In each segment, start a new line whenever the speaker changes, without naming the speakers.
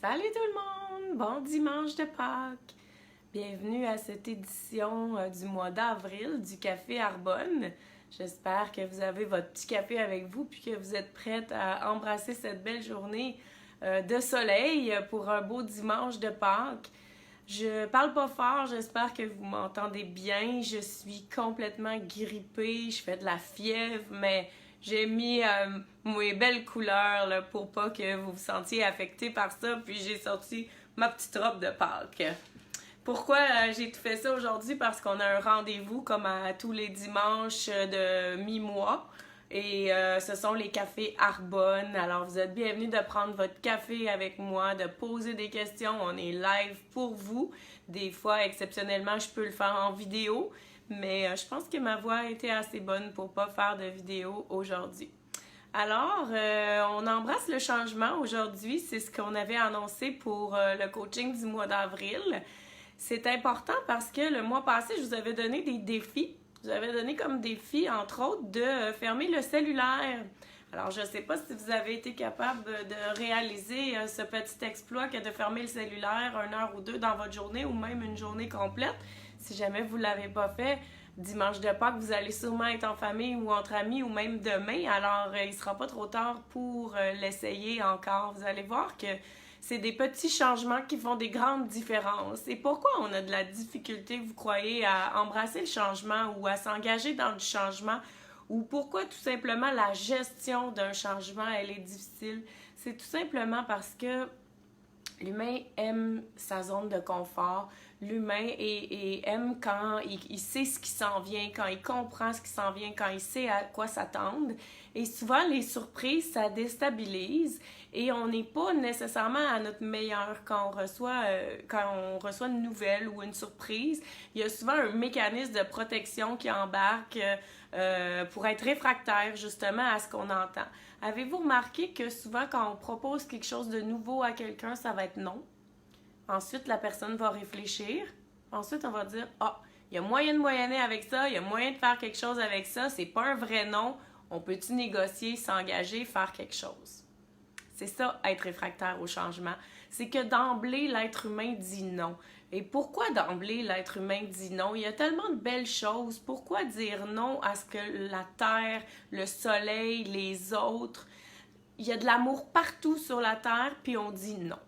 Salut tout le monde! Bon dimanche de Pâques! Bienvenue à cette édition du mois d'avril du Café Arbonne. J'espère que vous avez votre petit café avec vous puis que vous êtes prête à embrasser cette belle journée de soleil pour un beau dimanche de Pâques. Je parle pas fort, j'espère que vous m'entendez bien. Je suis complètement grippée, je fais de la fièvre, mais j'ai mis mes belles couleurs là, pour pas que vous vous sentiez affecté par ça. Puis j'ai sorti ma petite robe de Pâques. Pourquoi j'ai tout fait ça aujourd'hui? Parce qu'on a un rendez-vous comme à tous les dimanches de mi-mois. Et ce sont les cafés Arbonne. Alors vous êtes bienvenus de prendre votre café avec moi, de poser des questions. On est live pour vous. Des fois, exceptionnellement, je peux le faire en vidéo. Mais je pense que ma voix a été assez bonne pour pas faire de vidéo aujourd'hui. Alors, on embrasse le changement aujourd'hui. C'est ce qu'on avait annoncé pour le coaching du mois d'avril. C'est important parce que le mois passé, je vous avais donné des défis. Je vous avais donné comme défi, entre autres, de fermer le cellulaire. Alors, je ne sais pas si vous avez été capable de réaliser ce petit exploit que de fermer le cellulaire 1 heure ou 2 dans votre journée ou même une journée complète. Si jamais vous ne l'avez pas fait, dimanche de Pâques, vous allez sûrement être en famille ou entre amis ou même demain. Alors, il ne sera pas trop tard pour l'essayer encore. Vous allez voir que c'est des petits changements qui font des grandes différences. Et pourquoi on a de la difficulté, vous croyez, à embrasser le changement ou à s'engager dans le changement? Ou pourquoi tout simplement la gestion d'un changement, elle est difficile? C'est tout simplement parce que l'humain aime sa zone de confort. L'humain aime quand il sait ce qui s'en vient, quand il comprend ce qui s'en vient, quand il sait à quoi s'attendre. Et souvent, les surprises, ça déstabilise et on n'est pas nécessairement à notre meilleur quand on reçoit une nouvelle ou une surprise. Il y a souvent un mécanisme de protection qui embarque pour être réfractaire justement à ce qu'on entend. Avez-vous remarqué que souvent, quand on propose quelque chose de nouveau à quelqu'un, ça va être non? Ensuite, la personne va réfléchir. Ensuite, on va dire « Ah, il y a moyen de moyenner avec ça, il y a moyen de faire quelque chose avec ça, c'est pas un vrai non. On peut-tu négocier, s'engager, faire quelque chose? » C'est ça, être réfractaire au changement. C'est que d'emblée, l'être humain dit non. Et pourquoi d'emblée, l'être humain dit non? Il y a tellement de belles choses. Pourquoi dire non à ce que la terre, le soleil, les autres... Il y a de l'amour partout sur la terre, puis on dit non.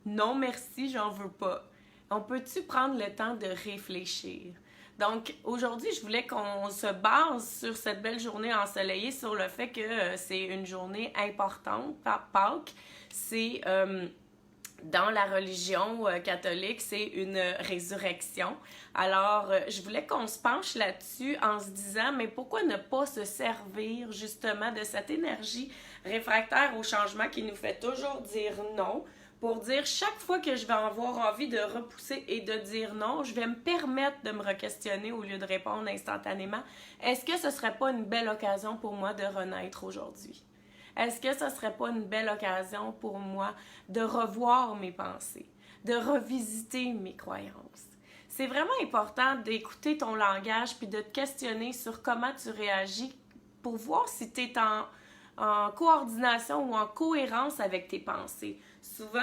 Non, merci, j'en veux pas. On peut-tu prendre le temps de réfléchir? Donc, aujourd'hui, je voulais qu'on se base sur cette belle journée ensoleillée, sur le fait que c'est une journée importante. Pâques, c'est dans la religion catholique, c'est une résurrection. Alors, je voulais qu'on se penche là-dessus en se disant, mais pourquoi ne pas se servir justement de cette énergie réfractaire au changement qui nous fait toujours dire non, pour dire chaque fois que je vais avoir envie de repousser et de dire non, je vais me permettre de me re-questionner au lieu de répondre instantanément. Est-ce que ce serait pas une belle occasion pour moi de renaître aujourd'hui? Est-ce que ce serait pas une belle occasion pour moi de revoir mes pensées, de revisiter mes croyances? C'est vraiment important d'écouter ton langage puis de te questionner sur comment tu réagis pour voir si tu es en coordination ou en cohérence avec tes pensées. Souvent,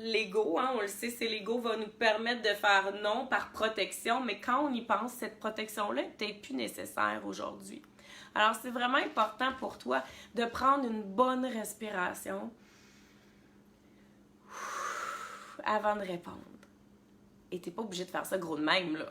l'ego, on le sait, c'est l'ego va nous permettre de faire non par protection, mais quand on y pense, cette protection-là n'est peut-être plus nécessaire aujourd'hui. Alors, c'est vraiment important pour toi de prendre une bonne respiration avant de répondre. Et t'es pas obligé de faire ça gros de même, là.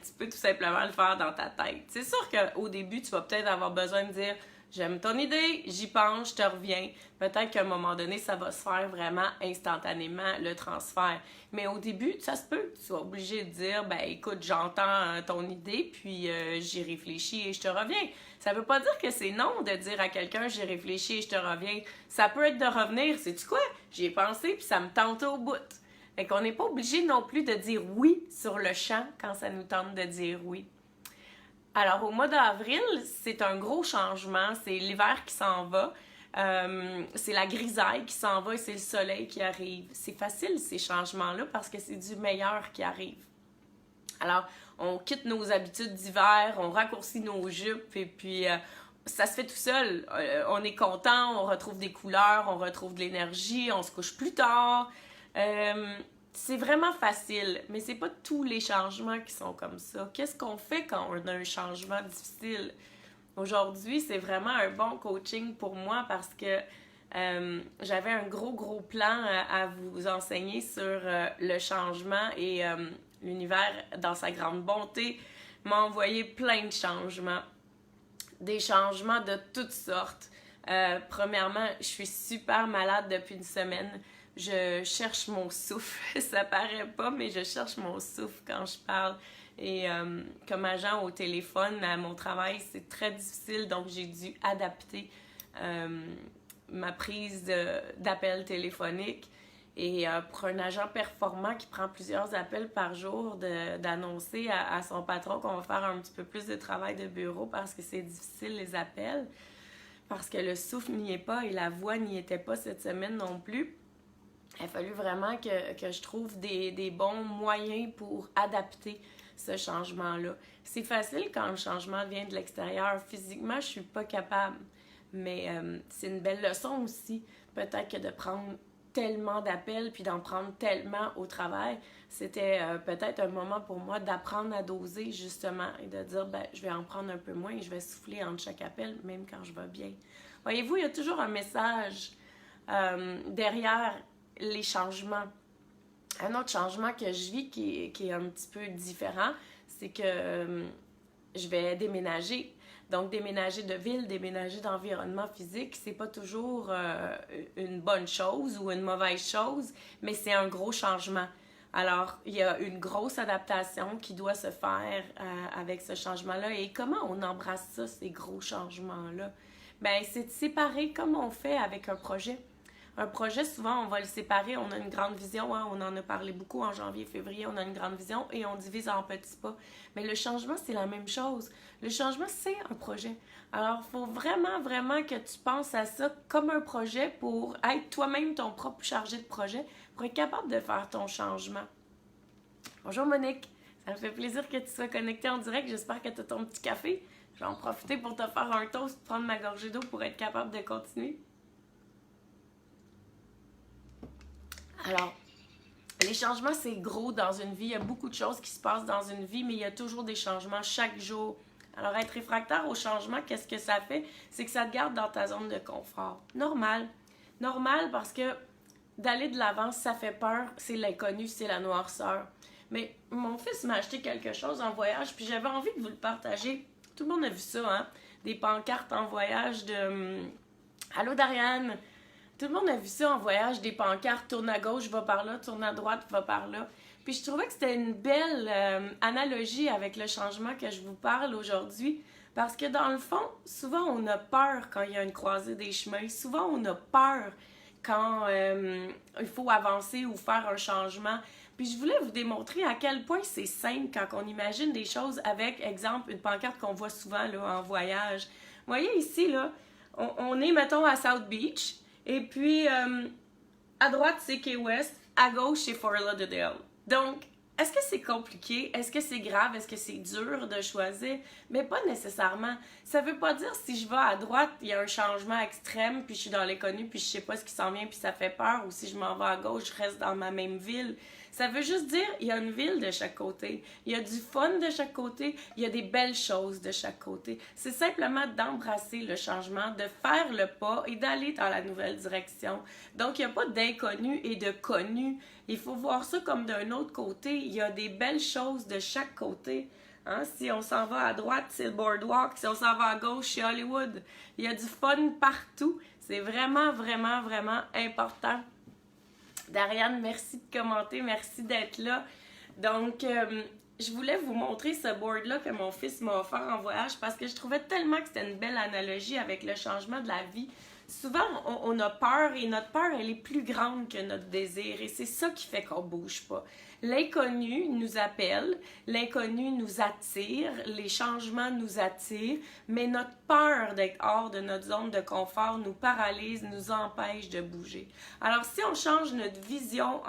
Tu peux tout simplement le faire dans ta tête. C'est sûr qu'au début, tu vas peut-être avoir besoin de dire « J'aime ton idée, j'y pense, je te reviens. » Peut-être qu'à un moment donné, ça va se faire vraiment instantanément, le transfert. Mais au début, ça se peut. Tu sois obligé de dire « Ben écoute, j'entends ton idée, puis j'y réfléchis et je te reviens. » Ça veut pas dire que c'est non de dire à quelqu'un « J'y réfléchis et je te reviens. » Ça peut être de revenir. Sais-tu quoi? J'y ai pensé, puis ça me tente au bout. Fait qu'on n'est pas obligé non plus de dire oui sur le champ quand ça nous tente de dire oui. Alors, au mois d'avril, c'est un gros changement. C'est l'hiver qui s'en va. C'est la grisaille qui s'en va et c'est le soleil qui arrive. C'est facile, ces changements-là, parce que c'est du meilleur qui arrive. Alors, on quitte nos habitudes d'hiver, on raccourcit nos jupes et puis ça se fait tout seul. On est content, on retrouve des couleurs, on retrouve de l'énergie, on se couche plus tard. C'est vraiment facile, mais c'est pas tous les changements qui sont comme ça. Qu'est-ce qu'on fait quand on a un changement difficile? Aujourd'hui, c'est vraiment un bon coaching pour moi parce que j'avais un gros plan à vous enseigner sur le changement et l'univers, dans sa grande bonté, m'a envoyé plein de changements. Des changements de toutes sortes. Premièrement, je suis super malade depuis une semaine. Je cherche mon souffle. Ça paraît pas, mais je cherche mon souffle quand je parle. Et comme agent au téléphone, à mon travail, c'est très difficile. Donc, j'ai dû adapter ma prise d'appel téléphonique. Et pour un agent performant qui prend plusieurs appels par jour, d'annoncer à son patron qu'on va faire un petit peu plus de travail de bureau parce que c'est difficile les appels, parce que le souffle n'y est pas et la voix n'y était pas cette semaine non plus. Il a fallu vraiment que je trouve des bons moyens pour adapter ce changement-là. C'est facile quand le changement vient de l'extérieur. Physiquement, je suis pas capable. Mais c'est une belle leçon aussi. Peut-être que de prendre tellement d'appels puis d'en prendre tellement au travail, c'était peut-être un moment pour moi d'apprendre à doser justement et de dire, ben, je vais en prendre un peu moins et je vais souffler entre chaque appel, même quand je vais bien. Voyez-vous, il y a toujours un message derrière les changements. Un autre changement que je vis qui est un petit peu différent, c'est que je vais déménager. Donc, déménager de ville, déménager d'environnement physique, c'est pas toujours une bonne chose ou une mauvaise chose, mais c'est un gros changement. Alors, il y a une grosse adaptation qui doit se faire avec ce changement-là. Et comment on embrasse ça, ces gros changements-là? Bien, c'est de séparer comme on fait avec un projet. Un projet, souvent, on va le séparer. On a une grande vision, hein, on en a parlé beaucoup en janvier, février, on a une grande vision et on divise en petits pas. Mais le changement, c'est la même chose. Le changement, c'est un projet. Alors, il faut vraiment que tu penses à ça comme un projet pour être toi-même ton propre chargé de projet, pour être capable de faire ton changement. Bonjour Monique, ça me fait plaisir que tu sois connectée en direct. J'espère que tu as ton petit café. Je vais en profiter pour te faire un toast, prendre ma gorgée d'eau pour être capable de continuer. Alors, les changements, c'est gros dans une vie. Il y a beaucoup de choses qui se passent dans une vie, mais il y a toujours des changements chaque jour. Alors, être réfractaire au changement, qu'est-ce que ça fait? C'est que ça te garde dans ta zone de confort. Normal. Normal parce que d'aller de l'avant, ça fait peur. C'est l'inconnu, c'est la noirceur. Mais mon fils m'a acheté quelque chose en voyage, puis j'avais envie de vous le partager. Tout le monde a vu ça, hein? Des pancartes en voyage de Allô Dariane! Tout le monde a vu ça en voyage, des pancartes, tourne à gauche, va par là, tourne à droite, va par là. Puis je trouvais que c'était une belle analogie avec le changement que je vous parle aujourd'hui. Parce que dans le fond, souvent on a peur quand il y a une croisée des chemins. Souvent on a peur quand il faut avancer ou faire un changement. Puis je voulais vous démontrer à quel point c'est simple quand on imagine des choses avec, exemple, une pancarte qu'on voit souvent là, en voyage. Vous voyez ici, là, on est, mettons, à South Beach. Et puis, à droite, c'est Key West. À gauche, c'est Fort Lauderdale. Donc, est-ce que c'est compliqué? Est-ce que c'est grave? Est-ce que c'est dur de choisir? Mais pas nécessairement. Ça veut pas dire si je vais à droite, il y a un changement extrême, puis je suis dans l'inconnu, puis je sais pas ce qui s'en vient, puis ça fait peur. Ou si je m'en vais à gauche, je reste dans ma même ville. Ça veut juste dire il y a une ville de chaque côté. Il y a du fun de chaque côté. Il y a des belles choses de chaque côté. C'est simplement d'embrasser le changement, de faire le pas et d'aller dans la nouvelle direction. Donc, il n'y a pas d'inconnu et de connu. Il faut voir ça comme d'un autre côté. Il y a des belles choses de chaque côté. Hein? Si on s'en va à droite, c'est le boardwalk. Si on s'en va à gauche, c'est Hollywood. Il y a du fun partout. C'est vraiment important. Dariane, merci de commenter, merci d'être là. Donc, je voulais vous montrer ce board-là que mon fils m'a offert en voyage parce que je trouvais tellement que c'était une belle analogie avec le changement de la vie. Souvent, on a peur et notre peur, elle est plus grande que notre désir et c'est ça qui fait qu'on bouge pas. L'inconnu nous appelle, l'inconnu nous attire, les changements nous attirent, mais notre peur d'être hors de notre zone de confort nous paralyse, nous empêche de bouger. Alors, si on change notre vision,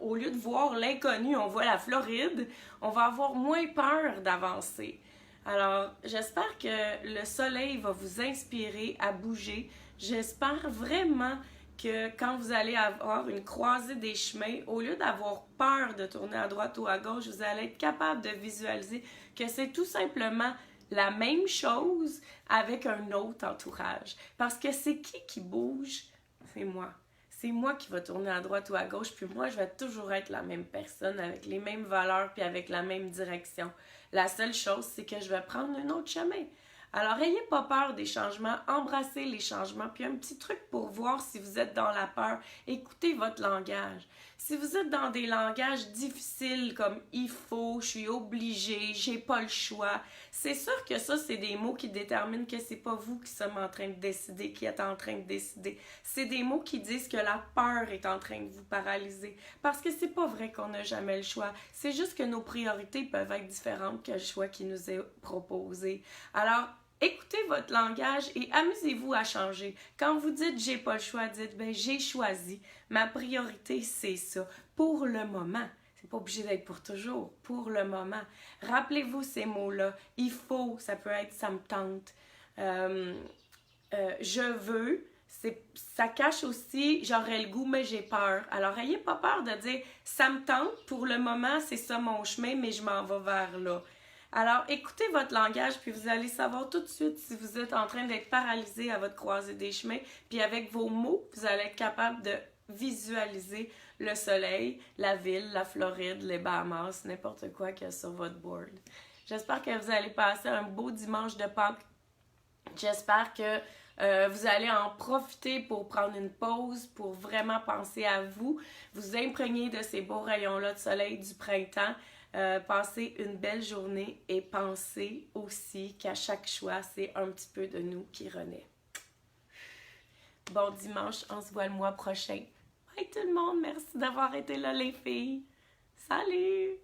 au lieu de voir l'inconnu, on voit la Floride, on va avoir moins peur d'avancer. Alors, j'espère que le soleil va vous inspirer à bouger. J'espère vraiment que quand vous allez avoir une croisée des chemins, au lieu d'avoir peur de tourner à droite ou à gauche, vous allez être capable de visualiser que c'est tout simplement la même chose avec un autre entourage. Parce que c'est qui bouge? C'est moi. C'est moi qui va tourner à droite ou à gauche, puis moi, je vais toujours être la même personne, avec les mêmes valeurs, puis avec la même direction. La seule chose, c'est que je vais prendre un autre chemin. Alors, ayez pas peur des changements, embrassez les changements. Puis un petit truc pour voir si vous êtes dans la peur, écoutez votre langage. Si vous êtes dans des langages difficiles comme il faut, je suis obligé, j'ai pas le choix, c'est sûr que ça, c'est des mots qui déterminent que c'est pas vous qui sommes en train de décider, qui êtes en train de décider. C'est des mots qui disent que la peur est en train de vous paralyser. Parce que c'est pas vrai qu'on n'a jamais le choix. C'est juste que nos priorités peuvent être différentes que le choix qui nous est proposé. Alors, écoutez votre langage et amusez-vous à changer. Quand vous dites j'ai pas le choix, dites ben j'ai choisi. Ma priorité c'est ça pour le moment. C'est pas obligé d'être pour toujours, pour le moment. Rappelez-vous ces mots-là. Il faut, ça peut être ça me tente. Je veux, ça cache aussi j'aurais le goût mais j'ai peur. Alors ayez pas peur de dire ça me tente pour le moment, c'est ça mon chemin mais je m'en vais vers là. Alors, écoutez votre langage, puis vous allez savoir tout de suite si vous êtes en train d'être paralysé à votre croisée des chemins. Puis avec vos mots, vous allez être capable de visualiser le soleil, la ville, la Floride, les Bahamas, n'importe quoi qu'il y a sur votre board. J'espère que vous allez passer un beau dimanche de Pâques. J'espère que vous allez en profiter pour prendre une pause, pour vraiment penser à vous, vous imprégner de ces beaux rayons-là de soleil du printemps. Passez une belle journée et pensez aussi qu'à chaque choix, c'est un petit peu de nous qui renaît. Bon dimanche, on se voit le mois prochain. Bye tout le monde, merci d'avoir été là les filles. Salut!